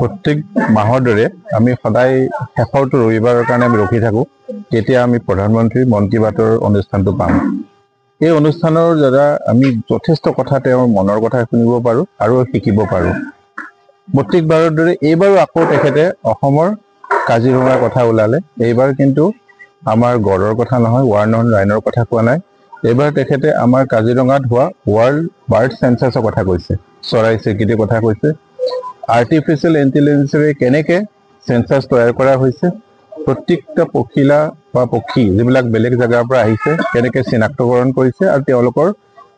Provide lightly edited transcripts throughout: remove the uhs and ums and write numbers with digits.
প্ৰত্যেক মাহৰ দৰে আমি সদায় শেষৰটো ৰবিবাৰৰ কাৰণে আমি ৰখি থাকোঁ কেতিয়া আমি প্ৰধানমন্ত্ৰী মন কী বাতৰ অনুষ্ঠানটো পাম। এই অনুষ্ঠানৰ দ্বাৰা আমি যথেষ্ট কথা তেওঁৰ মনৰ কথা শুনিব পাৰোঁ আৰু শিকিব পাৰোঁ। প্ৰত্যেকবাৰৰ দৰে এইবাৰো আকৌ তেখেতে অসমৰ কাজিৰঙাৰ কথা ওলালে। এইবাৰ কিন্তু আমাৰ গড়ৰ কথা নহয়, ৱাৰ্ণ ৰাইনৰ কথা কোৱা নাই। এইবাৰ তেখেতে আমাৰ কাজিৰঙাত হোৱা ৱৰ্ল্ড বাৰ্ড চেঞ্চাছৰ কথা কৈছে, চৰাই চিৰিকটিৰ কথা কৈছে। আৰ্টিফিচিয়েল ইণ্টেলিজেন্সেৰে কেনেকৈ চেঞ্চাছ তৈয়াৰ কৰা হৈছে, প্ৰত্যেকটা পখিলা বা পক্ষী যিবিলাক বেলেগ জেগাৰ পৰা আহিছে কেনেকৈ চিনাক্তকৰণ কৰিছে আৰু তেওঁলোকৰ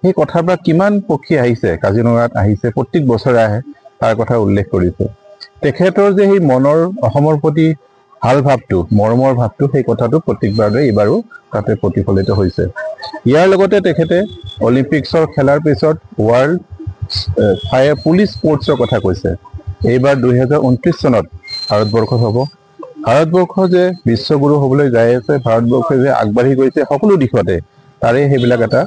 সেই কথাৰ পৰা কিমান পক্ষী আহিছে কাজিৰঙাত আহিছে, প্ৰত্যেক বছৰে আহে তাৰ কথা উল্লেখ কৰিছে। তেখেতৰ যে সেই মনৰ অসমৰ প্ৰতি ভাল ভাৱটো, মৰমৰ ভাৱটো, সেই কথাটো প্ৰত্যেকবাৰতে এইবাৰো তাতে প্ৰতিফলিত হৈছে। ইয়াৰ লগতে তেখেতে অলিম্পিক্সৰ খেলাৰ পিছত ৱৰ্ল্ড পুলিচ স্পৰ্টছৰ কথা কৈছে। এইবাৰ 2029 চনত ভাৰতবৰ্ষত হ'ব। ভাৰতবৰ্ষ যে বিশ্বগুৰু হ'বলৈ যাই আছে, ভাৰতবৰ্ষে যে আগবাঢ়ি গৈছে সকলো দিশতে, তাৰে সেইবিলাক এটা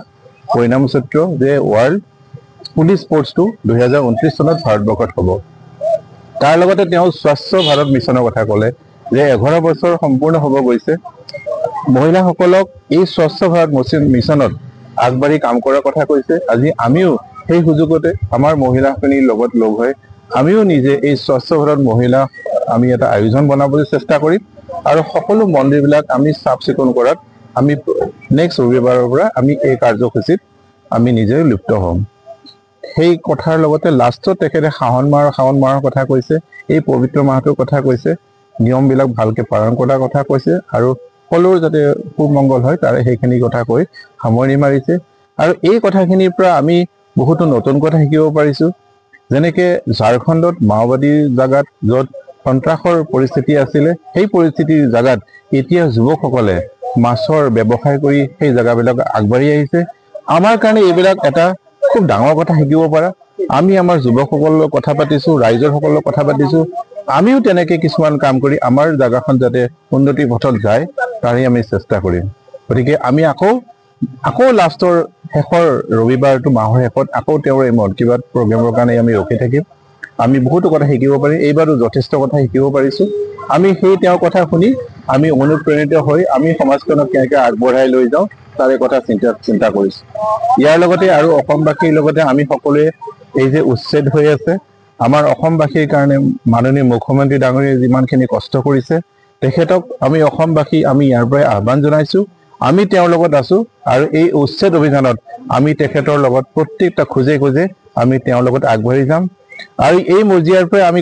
পৰিণামচৰিত্ৰ যে ৱৰ্ল্ড পুলিচ স্পৰ্টছটো 2029 চনত ভাৰতবৰ্ষত হ'ব। তাৰ লগতে তেওঁ স্বচ্ছ ভাৰত মিছনৰ কথা ক'লে যে 11 বছৰ সম্পূৰ্ণ হ'ব গৈছে। মহিলাসকলক এই স্বচ্ছ ভাৰত মিছনত আগবাঢ়ি কাম কৰাৰ কথা কৈছে। আজি আমিও সেই সুযোগতে আমাৰ মহিলাখিনিৰ লগত লগ হৈ আমিও নিজে এই স্বচ্ছ ভাৰত মহিলা আমি এটা আয়োজন বনাবলৈ চেষ্টা কৰিম আৰু সকলো মন্দিৰবিলাক আমি চাফ চিকুণ কৰাত আমি নেক্সট ৰবিবাৰৰ পৰা আমি এই কাৰ্যসূচীত আমি নিজে লিপ্ত হ'ম। সেই কথাৰ লগতে লাষ্টত তেখেতে শাওণ মাহৰ কথা কৈছে, এই পবিত্ৰ মাহটোৰ কথা কৈছে, নিয়মবিলাক ভালকৈ পালন কৰাৰ কথা কৈছে আৰু সকলোৰে যাতে সুমংগল হয় তাৰে সেইখিনি কথা কৈ সামৰণি মাৰিছে। আৰু এই কথাখিনিৰ পৰা আমি বহুতো নতুন কথা শিকিব পাৰিছোঁ। যেনেকৈ ঝাৰখণ্ডত মাওবাদীৰ জাগাত য'ত সন্ত্ৰাসৰ পৰিস্থিতি আছিলে, সেই পৰিস্থিতিৰ জাগাত এতিয়া যুৱকসকলে মাছৰ ব্যৱসায় কৰি সেই জেগাবিলাক আগবাঢ়ি আহিছে। আমাৰ কাৰণে এইবিলাক এটা খুব ডাঙৰ কথা শিকিব পাৰা। আমি আমাৰ যুৱকসকলৰ লগত কথা পাতিছোঁ, ৰাইজৰ সকলৰ লগত কথা পাতিছোঁ। আমিও তেনেকৈ কিছুমান কাম কৰি আমাৰ জেগাখন যাতে উন্নতিৰ পথত যায় তাৰে আমি চেষ্টা কৰিম। গতিকে আমি আকৌ লাষ্টৰ শেষৰ ৰবিবাৰটো মাহৰ শেষত আকৌ তেওঁৰ এই মন কী বাত প্ৰগ্ৰেমৰ কাৰণে আমি ৰখি থাকিম। আমি বহুতো কথা শিকিব পাৰিম। এইবাৰো যথেষ্ট কথা শিকিব পাৰিছোঁ। আমি সেই তেওঁৰ কথা শুনি আমি অনুপ্ৰেৰিত হৈ আমি সমাজখনক কেনেকৈ আগবঢ়াই লৈ যাওঁ তাৰে কথা চিন্তা কৰিছোঁ। ইয়াৰ লগতে আৰু অসমবাসীৰ লগতে আমি সকলোৱে এই যে উচ্ছেদ হৈ আছে, আমাৰ অসমবাসীৰ কাৰণে মাননীয় মুখ্যমন্ত্ৰী ডাঙৰীয়াই যিমানখিনি কষ্ট কৰিছে, তেখেতক আমি অসমবাসী আমি ইয়াৰ পৰাই আহ্বান জনাইছোঁ। আমি তেওঁৰ লগত আছোঁ আৰু এই উচ্ছেদ অভিযানত আমি তেখেতৰ লগত প্ৰত্যেকটা খোজে খোজে আমি তেওঁৰ লগত আগবাঢ়ি যাম। আৰু এই মজিয়াৰ পৰাই আমি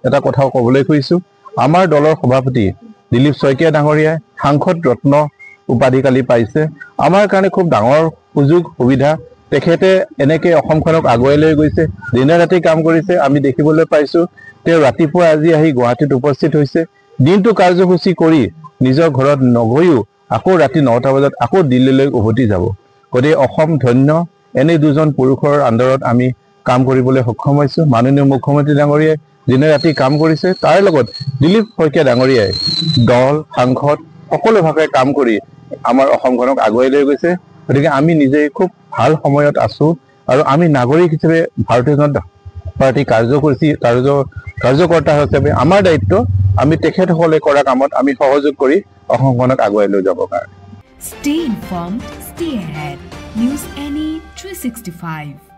এটা কথাও ক'বলৈ খুজিছোঁ। আমাৰ দলৰ সভাপতি দিলীপ শইকীয়া ডাঙৰীয়াই সাংসদ ৰত্ন উপাধি কালি পাইছে। আমাৰ কাৰণে খুব ডাঙৰ সুযোগ সুবিধা। তেখেতে এনেকৈ অসমখনক আগুৱাই লৈ গৈছে, দিনে ৰাতি কাম কৰিছে। আমি দেখিবলৈ পাইছোঁ তেওঁ ৰাতিপুৱা আজি আহি গুৱাহাটীত উপস্থিত হৈছে, দিনটো কাৰ্যসূচী কৰি নিজৰ ঘৰত নগৈও আকৌ ৰাতি 9টা বজাত আকৌ দিল্লীলৈ উভতি যাব। গতিকে অসম ধন্য, এনে দুজন পুৰুষৰ আণ্ডাৰত আমি কাম কৰিবলৈ সক্ষম হৈছোঁ। মাননীয় মুখ্যমন্ত্ৰী ডাঙৰীয়াই দিনে ৰাতি কাম কৰিছে, তাৰ লগত দিলীপ শইকীয়া ডাঙৰীয়াই দল সাংসদ সকলোভাৱে কাম কৰি আমাৰ অসমখনক আগুৱাই লৈ গৈছে। গতিকে আমি নিজেই খুব ভাল সময়ত আছোঁ আৰু আমি নাগৰিক হিচাপে ভাৰতীয় জনতা পাৰ্টি কাৰ্যকৰ্তা হিচাপে আমাৰ দায়িত্ব আমি তেখেতসকলে কৰা কামত আমি সহযোগ কৰি অসমখনক আগুৱাই লৈ যাব কাৰণে। Stay informed, stay ahead. News NE 365